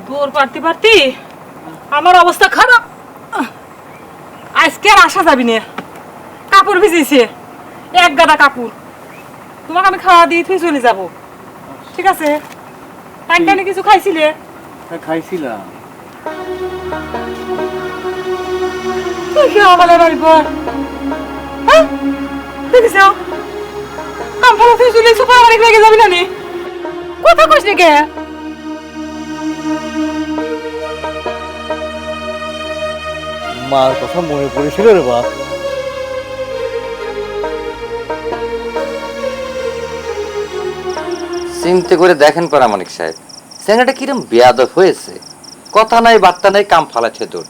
দৌড় পারতে পারতে আমার অবস্থা খারাপ। আজকে আর আসা যাবি না, কাপড় ভিজেছে, এক গাদা কাপড়। তোমাকে আমি খাওয়া দিয়ে তুই চলে যাব, ঠিক আছে? টাইম টাইমে কিছু খাইছিলে? খাইছিলাম। তুই কি আমাদের বাড়ি পর? হ্যাঁ দেখিস কাম ফেলা তুই চলে সুপার বাড়ি লেগে যাবি না নি? কথা কইস নি কে? মার কথা মনে পড়েছিল রে বাপ। চিন্তা করে দেখেন পরামানিক সাহেব, ছেলেটা কিরম বেয়াদব হয়েছে। কথা নাই বার্তা নাই, কাম ফালাচ্ছে তোর।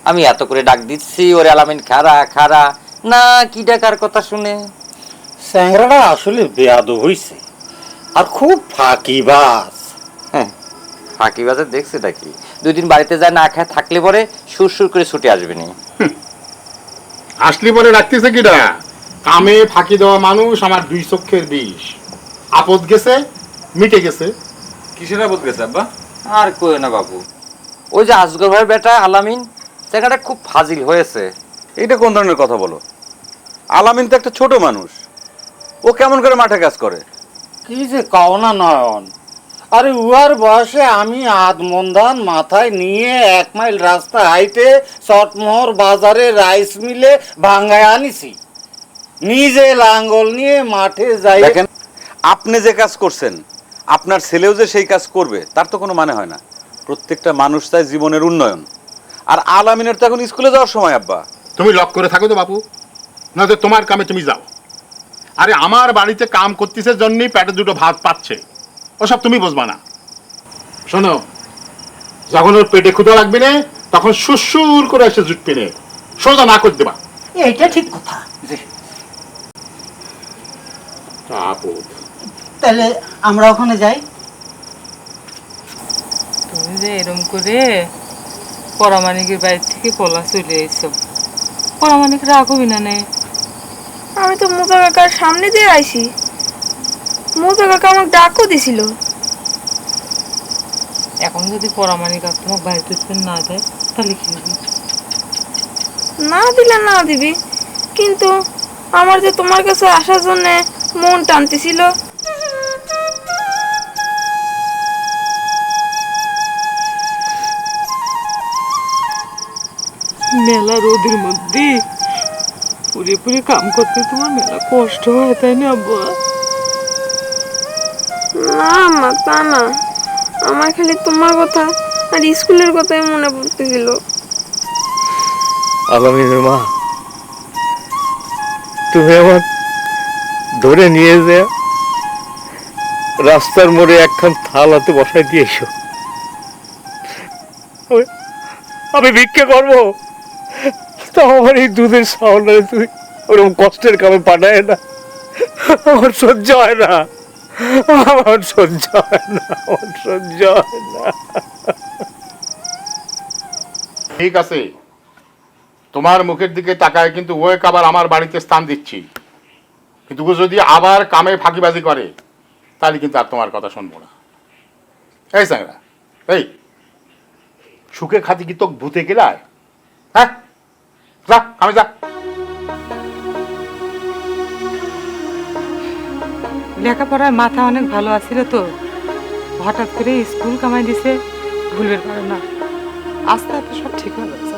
আমি এত করে ডাক দিচ্ছি, ওরে আলামিন খারা খারা না, কি ডাকার কথা শুনে। স্যাংরাটা আসলে বেয়াদব হইছে আর খুব ফাঁকিবাজ। হ্যাঁ, ফাঁকিবাজে দেখছে নাকি? 2 দিন বাড়িতে যায় না খায় থাকলে পরে সুর সুর করে ছুটে আসবে নি। আসলি পরে রাখতেছে কিটা? কামে ফাঁকি দেওয়া মানুষ আমার 2 চক্ষের বিষ। আপদ গেছে, মিটে গেছে। কিসের আপদ গেছে আব্বা? আর কই না বাবু, ওই যে আজগর ভাইয়ের বেটা আলামিন, ছেলেটা খুব ফাজিল হয়েছে। এইটা কোন ধরনের কথা বলো? আলামিন তো একটা ছোট মানুষ, ও কেমন করে মাঠে কাজ করে? কি যে কাও না নয়ন, আরে উহার বয়সে আমি আধমন্দান মাথায় নিয়ে 1 মাইল রাস্তা হাইটে চটমোহর বাজারে রাইস মিলে ভাঙ্গায় আনিছি। নিজে লাঙ্গল নিয়ে মাঠে যাই। দেখেন, আপনি যে কাজ করছেন, আপনার ছেলেও যে সেই কাজ করবে তার তো কোনো মানে হয় না। প্রত্যেকটা মানুষ চায় জীবনের উন্নয়ন, আর আলামিনের তো এখন স্কুলে যাওয়ার সময় আব্বা। তুমি লক করে থাকো তো বাপু, নয়তো তোমার কামে তুমি যাও। আরে আমার বাড়িতে কাম করতেছে জন্যই পেটে 2টো ভাত পাচ্ছে, ওসব তুমি বুঝবা না। শোনো, যখন ওর পেটে ক্ষুধা লাগবে না তখন সুসুর করে এসে জুট পেনে সোজা না করে দেবা। এইটা ঠিক কথা। আপদ। তাহলে আমরা ওখানে যাই। তুমি যে এরম করে পরামানিকের বাড়ি থেকে পলা চলে এসো, পরামানিক রাগ হবি না নে? আমি তো মোজা কাকার সামনে দিয়ে আইছি, মোজা কাকা আমাকে ডাকও দিছিল। এখন যদি পরামানিক আর তোমার বাড়িতে না দেয় তাহলে কি হবে? না দিলে না দিবি, কিন্তু আমার যে তোমার কাছে আসার জন্য মন টানতেছিল। মেলা রোদের মধ্যে পুরে পুরে কাম করতে তোমার মেলা কষ্ট হয়, তাই না আব্বা? না মা, তা না, আমার খালি তোমার কথা আর স্কুলের কথাই মনে পড়তেছিল। আলামিনের মা, তুমি আমার ধরে নিয়ে যে রাস্তার মোড়ে একখান থালাতে বসাই দিয়েছো। আমি ভিক্ষা করবো, তা আমার এই দুধের সাউন্ডারে তুমি ওরকম কষ্টের কামে পাঠায় না। আমার সহ্য হয় না, আমার সহ্য হয় না, আমার সহ্য হয় না। ঠিক আছে, তোমার মুখের দিকে তাকায় কিন্তু ওই আবার আমার বাড়িতে স্থান দিচ্ছি, কিন্তু ও যদি আবার কামে ফাঁকিবাজি করে তাহলে কিন্তু আর তোমার কথা শুনবো না। এই স্যাংরা, এই সুখে খাতি কি তোকে ভূতে গেলায়? হ্যাঁ, যা আমি যা। লেখাপড়ার মাথা অনেক ভালো আছিল তো, হঠাৎ করে স্কুল কামাই দিছে, ভুলের পারে না। আস্তে আস্তে সব ঠিক হয়ে যাচ্ছে।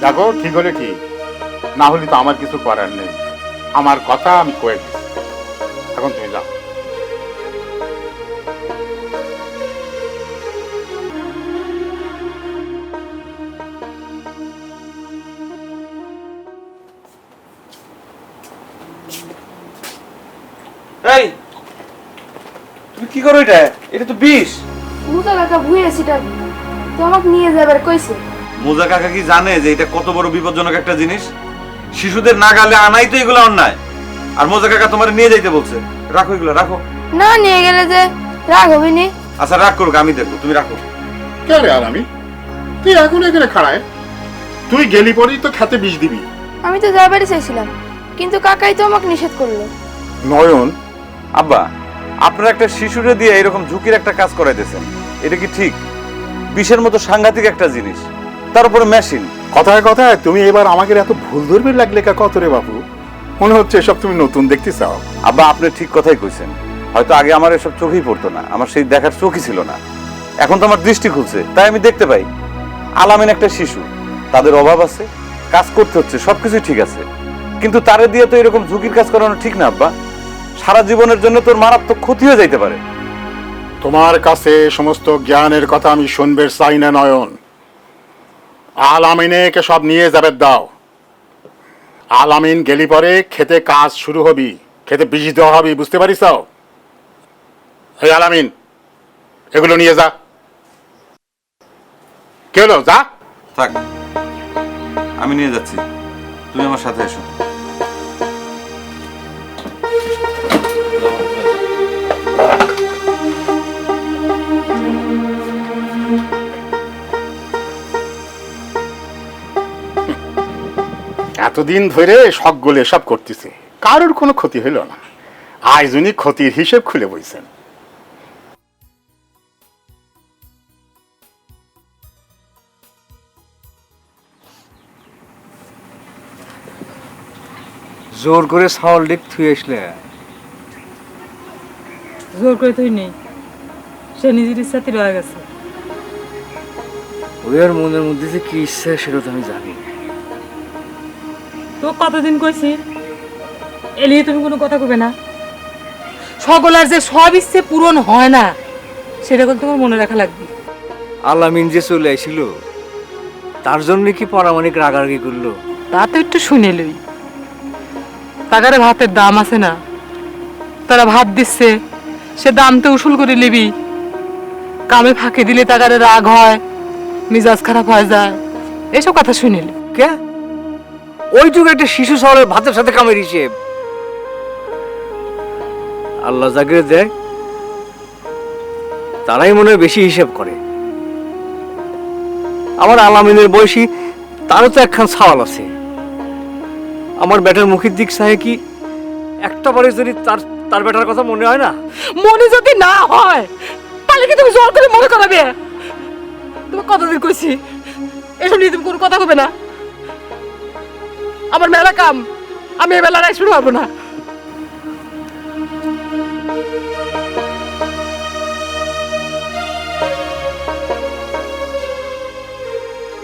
দেখো, ঠিক হলে ঠিক, না হলে তো আমার কিছু করার নেই। আমার কথা আমি কয়ে দিচ্ছি, এখন তুমি যাও। এই, তুমি কি করো এটা? এটা তো বিষ। মোজা কাকা ভুইয়াছি ডাকি, তো আমাকে নিয়ে যাবার কইছে। মোজা কাকা কি জানে যে এটা কত বড় বিপজ্জনক একটা জিনিস? শিশুদের নাগালে আনাই তো এগুলো অন্যায়। আর মোজা কাকা তোমার নিয়ে যাইতে বলছে। রাখো এগুলো, রাখো। না নিয়ে গেলে যে রাগ হবে নি। আচ্ছা রাগ করুক, আমি দেখবো, তুমি রাখো। কে রে আলামিন, তুই এখন এখানে খাড়ায়? তুই গেলি পরেই তো খেতে বিষ দিবি। আমি তো যাবারই চাইছিলাম, কিন্তু কাকাই তো আমাকে নিষেধ করলো। নয়ন, আব্বা, আপনারা একটা শিশুরে দিয়ে এরকম ঝুঁকির একটা কাজ করাইতেছেন, এটা কি ঠিক? বিষের মতো সাংঘাতিক একটা জিনিস, তার উপরে মেশিন। কথায় কথায় তুমি এবার আমাকে এত ভুল ধরবে লাগলে কত রে বাবু? মনে হচ্ছে এসব তুমি নতুন দেখতে চাও। আব্বা আপনি ঠিক কথাই কইছেন, হয়তো আগে আমার এসব চোখেই পড়তো না, আমার সেই দেখার চোখই ছিল না। এখন তো আমার দৃষ্টি খুলছে, তাই আমি দেখতে পাই। আলামিন একটা শিশু, তাদের অভাব আছে, কাজ করতে হচ্ছে, সবকিছুই ঠিক আছে, কিন্তু তারে দিয়ে তো এরকম ঝুঁকির কাজ করানো ঠিক না আব্বা। সারা জীবনের জন্য তোর মারাত্মক ক্ষতি হয়ে যাইতে পারে। তোমার কাছে সমস্ত জ্ঞানের কথা আমি শুনবে চাই না নয়ন। আলামিনেকে সব নিয়ে যাবে দাও। আলামিন গেলি পরে খেতে কাজ শুরু হবি, খেতে বীজ দেওয়া হবি, বুঝতে পারিস? এই আলামিন, এগুলো নিয়ে যা। কে হলো? যা। থাক, আমি নিয়ে যাচ্ছি, তুমি আমার সাথে এসো। এতদিন ধরে সকগুলো এসব করতেছে, কারোর কোনো ক্ষতি হইল না। আজ উনি ক্ষতির হিসেব খুলে বইছেন। জোর করে চাউল দিক থুই আসলে। জোর করে তুই নেই, সে নিজের ইচ্ছাতে রয়ে গেছে। ওদের মনের মধ্যে যে কি ইচ্ছা সেটা তো আমি জানি। তো কতদিন কইছি এলিয়ে তুমি কোনো কথা কবে না। সকলের যে সব ইচ্ছে পূরণ হয় না সেটা কিন্তু তোমার মনে রাখা লাগবে। আলামিন যে চলে আইছিল তার জন্য কি পরামানিক রাগারাগি করলো? তা তো একটু শুনে লই। তাকারে ভাতের দাম আছে না, তারা ভাত দিচ্ছে, সে দাম তো উসুল করে নিবি। কামে ফাঁকি দিলে তাকারে রাগ হয়, মিজাজ খারাপ হয়ে যায়, এসব কথা শুনিল। কে ওইটুকু একটা শিশু শহরের ভাতের সাথে কামের হিসেব? আল্লাহ জাগিরে দেয়, তারাই মনে হয় বেশি হিসেব করে। আমার আলামিনের বয়সী তারও তো একখান সওয়াল আছে। আমার বেটার মুখের দিক চাহে কি একটা বারে যদি তার বেটার কথা মনে হয় না? মনে যদি না হয় তাহলে কি তুমি জোর করে মনে করাবে? তুমি কতদিন কইছি এসব নিয়ে তুমি কোনো কথা কবে না। আমার মেলা কাম, আমি এ বেলা শুরু হবো না।